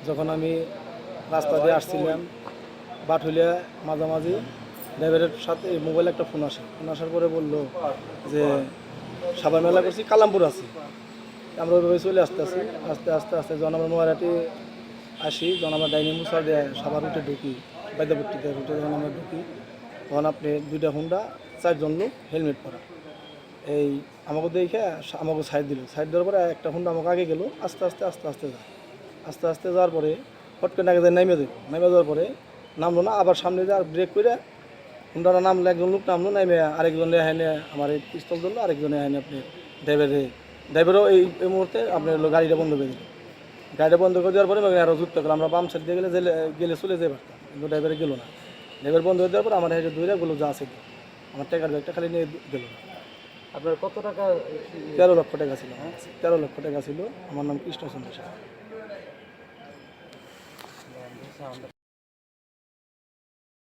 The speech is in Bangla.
যখন আমি রাস্তা দিয়ে আসছিলাম বাটুলিয়া মাঝামাঝি ড্রাইভারের সাথে মোবাইলে একটা ফোন আসার পরে বললো যে সাবান মেলা করছি কালামপুর আছি। আমরা ওইভাবে চলে আস্তে আস্তে যখন আমরা নোয়ারাটি আসি, যখন আমরা ডাইনিং মুসার দিয়ে সাবার উঠে ঢুকি বাইদাপট্টিতে উঠে যখন আমরা ঢুকি তখন আপনি 2টা হুন্ডা 4জন লোক হেলমেট পরা এই আমাকে দেখে আমাকে সাইড দেওয়ার পরে একটা হুন্ডা আমাকে আগে গেল আস্তে আস্তে যাওয়ার পরে হট করে নাকি নেমে যাওয়ার পরে নামলো না, আবার সামনে দিয়ে আর ব্রেক করে হুন্ডাটা নামলো, একজন লোক নামলো, নেমে আরেকজনে এখানে আমার এই পিস্তল ধরলো, আরেকজনে এখানে আপনি ড্রাইভারও এই মুহূর্তে আপনার গাড়িটা বন্ধ করে দিল। গাড়িটা বন্ধ করে দেওয়ার পরে আরও যুক্ত করলাম, আমরা বাম সাইড দিয়ে গেলে চলে যেতে পারতাম, কিন্তু ড্রাইভারে গেলো না। ড্রাইভার বন্ধ করে দেওয়ার পরে আমার হেঁটে ধরে গুলো যা আছে আমার টাকার ব্যাগটা খালি নিয়ে গেল না। আপনার কত টাকা? 13 লক্ষ টাকা ছিল। 13 লক্ষ টাকা ছিল। আমার নাম কৃষ্ণচন্দ্র সাহা।